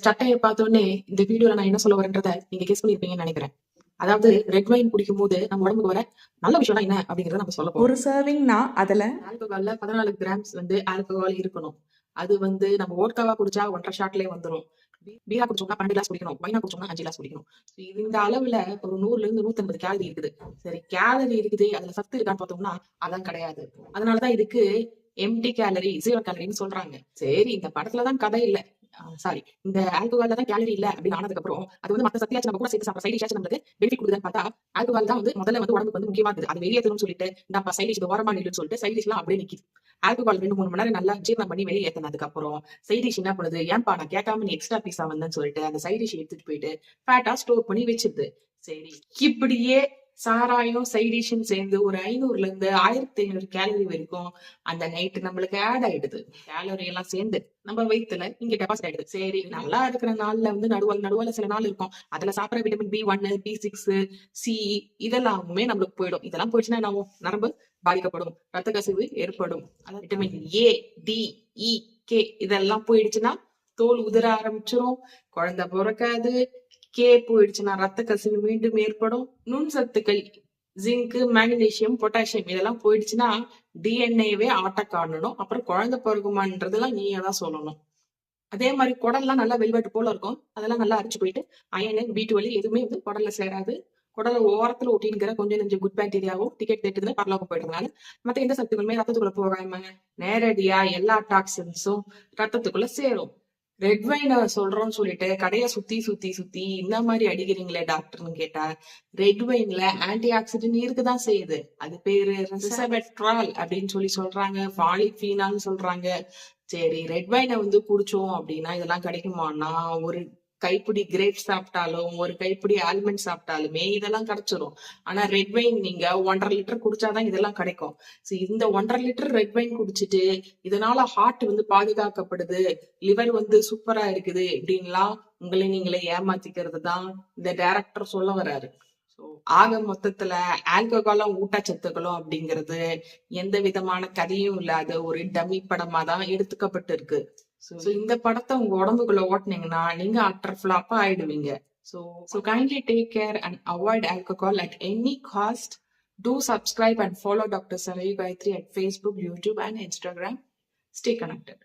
சட்டையை பார்த்தோன்னே இந்த வீடியோல நான் என்ன சொல்ல வரேன்றத நீங்க கெஸ் பண்ணிருப்பீங்கன்னு நினைக்கிறேன். அதாவது ரெட் வைன் குடிக்கும் போது நம்ம உடம்புக்கு வர நல்ல விஷயம் என்ன அப்படிங்கறத நம்ம சொல்ல போறோம். ஒரு சர்விங்னா அதுல ஆல்கஹால்ல 14 கிராம்ஸ் ஆல்கஹால் இருக்கணும். அது நம்ம ஓட்காவா குடிச்சா 1.5 ஷாட்லயே வந்துடும். பீரா குடிச்சோம்னா 12 கிளாஸ் குடிக்கணும். வைனா குடிச்சோம்னா 5 கிளாஸ் குடிக்கணும். இந்த அளவுல ஒரு 100ல இருந்து 150 கேலரி இருக்குது. சரி, கேலரி இருக்குது, அதுல சத்து இருக்கான்னு பார்த்தோம்னா அதான் கிடையாது. அதனாலதான் இதுக்கு எம்டி கேலரி, 0 கேலரின்னு சொல்றாங்க. சரி, இந்த படத்துலதான் கதை இல்ல, சாரி, இந்த ஆல்கஹால்ல தான் கேலரி இல்ல அப்படின்னு ஆனதுக்கு அப்புறம் அது மத்த சத்தியாச்சு நம்ம கூட சேர்த்து சாப்பிட சைடிஷ் நம்மளுக்கு பெனிஃபிட் கொடுக்குதுன்னு பார்த்தா ஆல்கஹால் தான் முதல்ல உடம்புக்கு முக்கியமா இருக்குது. அது வெளியேற்றணும்னு சொல்லிட்டு இந்த சைடிஷ் ஓரமா நில்லுன்னு சொல்லிட்டு சைடிஷ் எல்லாம் அப்படியே நிக்குது. ஆல்கஹால் 2-3 மணி நேரம் நல்லா ஜீரணம் பண்ணி வெளியே ஏத்தினதுக்கு அப்புறம் சைடிஷ் என்ன பண்ணுது, ஏன்பா நான் கேட்காம நீ எக்ஸ்ட்ரா பீஸா வந்தேன்னு சொல்லிட்டு அந்த சைடிஷ் எடுத்துட்டு போயிட்டு ஃபேட்டா ஸ்டோர் பண்ணி வச்சிருது. சரி, இப்படியே சாராயம் சைடிஷும் சேர்ந்து ஒரு 500ல இருந்து 1500 கேலரி வரைக்கும் அந்த நைட்டு நம்மளுக்கு ஆட் ஆயிடுது. கேலரி எல்லாம் சேர்ந்து நம்ம வயிற்றுல இங்க டெபாசிட் ஆயிடுது. சரி, நல்லா இருக்கிற நாள்ல நடுவால சில நாள் இருக்கும், அதுல சாப்பிட்ற விட்டமின் B1, B6, C இதெல்லாமே நம்மளுக்கு போயிடும். இதெல்லாம் போயிடுச்சுன்னா என்ன ஆகும், நரம்பு பாதிக்கப்படும், ரத்த கசிவு ஏற்படும். அதாவது vitamin A, D, E, K இதெல்லாம் போயிடுச்சுன்னா தோல் உதிர ஆரம்பிச்சிடும், குழந்தை பிறக்காது. கே போயிடுச்சுன்னா ரத்த கசிவு மீண்டும் ஏற்படும். நுண் சத்துக்கள் ஜிங்க், மேக்னீசியம், பொட்டாசியம் இதெல்லாம் போயிடுச்சுன்னா டிஎன்ஏவே ஆட்ட காணணும். அப்புறம் குழந்தை பிறகுமான்றதெல்லாம் நீயே தான் சொல்லணும். அதே மாதிரி குடல்லாம் நல்லா வெல்வெட்டு போல இருக்கும், அதெல்லாம் நல்லா அரிச்சு போயிட்டு அயனு, B12 எதுவுமே குடல்ல சேராது. குடல ஓரத்துல ஒட்டின்கிற கொஞ்சம் நெஞ்சு குட் பாக்டீரியாவும் டிக்கெட் தேட்டுதுன்னு பரலோகம் போயிடுறதுனால மத்த எந்த சத்துக்களுமே ரத்தத்துக்குள்ள போகாம நேரடியா எல்லா டாக்ஸின்ஸும் ரத்தத்துக்குள்ள சேரும். ரெட் வைனை சொல்றோம்னு சொல்லிட்டு கடையை சுத்தி சுத்தி சுத்தி இந்த மாதிரி அடிக்கிறீங்களே டாக்டர்னு கேட்டா, ரெட் வைன்ல ஆன்டி ஆக்சிடென்ட் இருக்குதான் செய்யுது. அது பேரு ரெசபெட்ரால் அப்படின்னு சொல்றாங்க, பாலிஃபீனால்னு சொல்றாங்க. சரி, ரெட் வைனை குடிச்சோம் அப்படின்னா இதெல்லாம் கிடைக்குமான்னா, ஒரு கைப்பிடி கிரேப் சாப்பிட்டாலும் ஒரு கைப்பிடி ஆல்மண்ட் சாப்பிட்டாலுமே இதெல்லாம் கிடைச்சிரும். ஆனா ரெட் வைன் நீங்க 1.5 லிட்டர் குடிச்சாதான் இதெல்லாம் கிடைக்கும். இந்த 1.5 லிட்டர் ரெட் வைன் குடிச்சிட்டு இதனால ஹார்ட் பாதுகாக்கப்படுது, லிவர் சூப்பரா இருக்குது இப்படின்லாம் உங்களை நீங்களே ஏமாத்திக்கிறது தான் இந்த டைரக்டர் சொல்ல வர்றாரு. ஆக மொத்தத்துல ஆல்கஹாலும் ஊட்டச்சத்துக்களும் அப்படிங்கிறது எந்த விதமான கதையும் இல்லாத ஒரு டம்மி படமா தான் எடுத்துக்கப்பட்டு இருக்கு. இந்த படத்தை உங்க உடம்புக்குள்ள ஓட்டுனீங்கன்னா நீங்க அட்டர் ஃபிளாப்பா ஆயிடுவீங்க. So kindly take care and avoid alcohol at any cost. Do subscribe and follow Dr. Sarai Gayatri at Facebook, YouTube and Instagram. Stay connected.